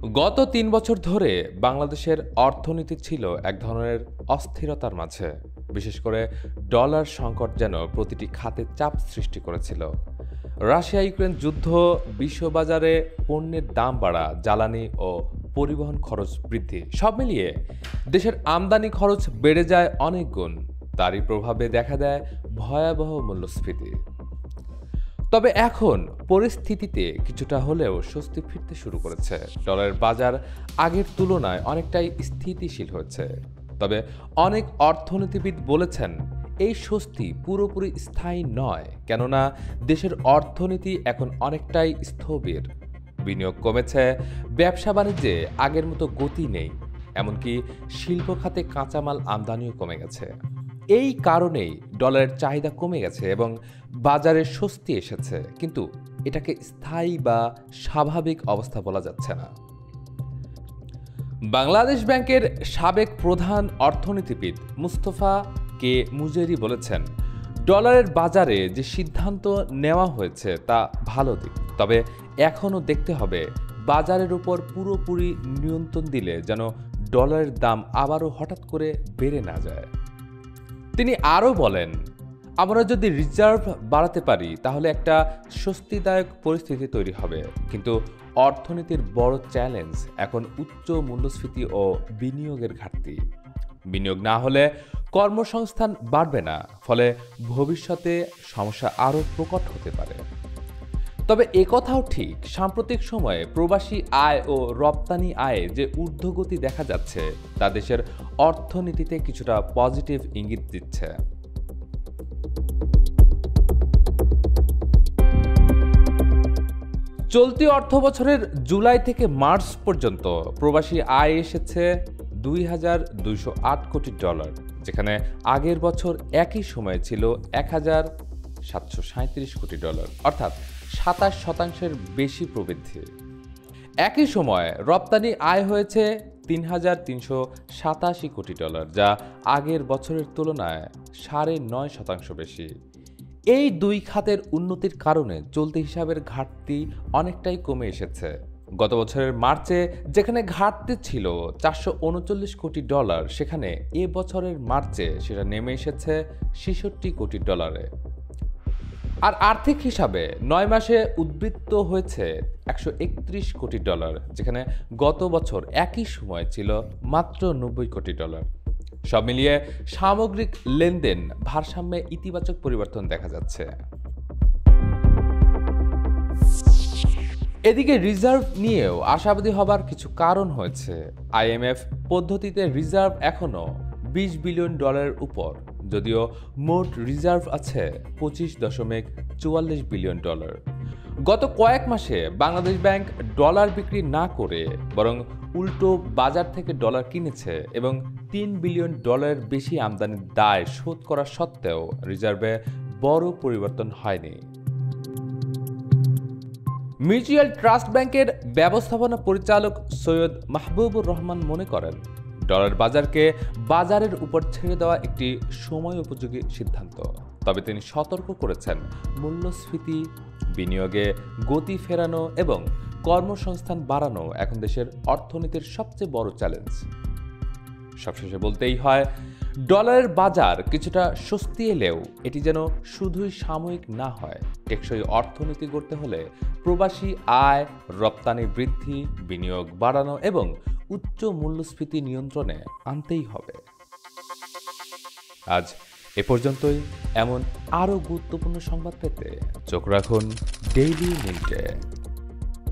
গত ৩ বছর ধরে বাংলাদেশের অর্থনীতি ছিল এক ধরনের অস্থিরতার মাঝে। বিশেষ করে ডলার সংকট যেন প্রতিটি খাতে চাপ সৃষ্টি করেছিল। রাশিয়া-ইউক্রেন যুদ্ধ, বিশ্ববাজারে পণ্যের দাম বাড়া, জ্বালানি ও পরিবহন খরচ বৃদ্ধি, সব মিলিয়ে দেশের আমদানি খরচ বেড়ে যায় অনেক গুণ। তারই প্রভাবে দেখা দেয় ভয়াবহ মূল্যস্ফীতি। তবে এখন পরিস্থিতিতে কিছুটা হলেও স্বস্তি ফিরতে শুরু করেছে। ডলারের বাজার আগের তুলনায় অনেকটাই স্থিতিশীল হয়েছে। তবে অনেক অর্থনীতিবিদ বলেছেন এই স্বস্তি পুরোপুরি স্থায়ী নয়, কেননা দেশের অর্থনীতি এখন অনেকটাই স্থবির। বিনিয়োগ কমেছে, ব্যবসা বাণিজ্যে আগের মতো গতি নেই, এমনকি শিল্প খাতে কাঁচামাল আমদানিও কমে গেছে। এই কারণেই ডলারের চাহিদা কমে গেছে এবং বাজারে স্বস্তি এসেছে, কিন্তু এটাকে স্থায়ী বা স্বাভাবিক অবস্থা বলা যাচ্ছে না। বাংলাদেশ ব্যাংকের সাবেক প্রধান অর্থনীতিবিদ মুস্তফা কে মুজেরি বলেছেন, ডলারের বাজারে যে সিদ্ধান্ত নেওয়া হয়েছে তা ভালো দিক, তবে এখনও দেখতে হবে বাজারের উপর পুরোপুরি নিয়ন্ত্রণ দিলে যেন ডলারের দাম আবারও হঠাৎ করে বেড়ে না যায়। তিনি আরও বলেন, আমরা যদি রিজার্ভ বাড়াতে পারি তাহলে একটা স্বস্তিদায়ক পরিস্থিতি তৈরি হবে, কিন্তু অর্থনীতির বড় চ্যালেঞ্জ এখন উচ্চ মূল্যস্ফীতি ও বিনিয়োগের ঘাটতি। বিনিয়োগ না হলে কর্মসংস্থান বাড়বে না, ফলে ভবিষ্যতে সমস্যা আরও প্রকট হতে পারে। তবে একথাও ঠিক, সাম্প্রতিক সময়ে প্রবাসী আয় ও রপ্তানি আয়ে যে ঊর্ধ্বগতি দেখা যাচ্ছে তা দেশের অর্থনীতিতে কিছুটা পজিটিভ ইঙ্গিত দিচ্ছে। চলতি অর্থবছরের জুলাই থেকে মার্চ পর্যন্ত প্রবাসী আয় এসেছে ২,২০৮ কোটি ডলার, যেখানে আগের বছর একই সময়ে ছিল ১,৭৩৭ কোটি ডলার, অর্থাৎ ২৭% বেশি প্রবৃদ্ধি। একই সময়ে রপ্তানি আয় হয়েছে ৩,৩৮৭ কোটি ডলার, যা আগের বছরের তুলনায় ৯.৫% বেশি। এই দুই খাতের উন্নতির কারণে চলতি হিসাবের ঘাটতি অনেকটাই কমে এসেছে। গত বছরের মার্চে যেখানে ঘাটতি ছিল ৪৩৯ কোটি ডলার, সেখানে এ বছরের মার্চে সেটা নেমে এসেছে ৬৬ কোটি ডলারে। আর আর্থিক হিসাবে ৯ মাসে উদ্বৃত্ত হয়েছে ১৩১ কোটি ডলার, যেখানে গত বছর একই সময় ছিল মাত্র ৯০ কোটি ডলার। সব মিলিয়ে সামগ্রিক লেনদেন ভারসাম্যে ইতিবাচক পরিবর্তন দেখা যাচ্ছে। এদিকে রিজার্ভ নিয়েও আশাবাদী হবার কিছু কারণ হয়েছে। আইএমএফ পদ্ধতিতে রিজার্ভ এখনও ২০ বিলিয়ন ডলারের উপর, যদিও মোট রিজার্ভ আছে ২৫.৪৪ বিলিয়ন ডলার। গত কয়েক মাসে বাংলাদেশ ব্যাংক ডলার বিক্রি না করে বরং উল্টো বাজার থেকে ডলার কিনেছে এবং ৩ বিলিয়ন ডলারের বেশি আমদানির দায় শোধ করা সত্ত্বেও রিজার্ভে বড় পরিবর্তন হয়নি। মিউচুয়াল ট্রাস্ট ব্যাংকের ব্যবস্থাপনা পরিচালক সৈয়দ মাহবুবুর রহমান মনে করেন, ডলার বাজারকে বাজারের উপর ছেড়ে দেওয়া একটি সময় উপযোগী সিদ্ধান্ত। তবে তিনি সতর্ক করেছেন, মূল্যস্ফীতি, বিনিয়োগে গতি ফেরানো এবং কর্মসংস্থান বাড়ানো এখন দেশের অর্থনীতির সবচেয়ে বড় চ্যালেঞ্জ। সবশেষে বলতেই হয়, ডলারের বাজার কিছুটা স্বস্তি এলেও এটি যেন শুধুই সাময়িক না হয়। টেকসই অর্থনীতি গড়তে হলে প্রবাসী আয়, রপ্তানি বৃদ্ধি, বিনিয়োগ বাড়ানো এবং উচ্চ মূল্যস্ফীতি নিয়ন্ত্রণে আনতেই হবে। আজ এ পর্যন্তই। এমন আরও গুরুত্বপূর্ণ সংবাদ পেতে চোখ রাখুন ডেইলি মিনিটে।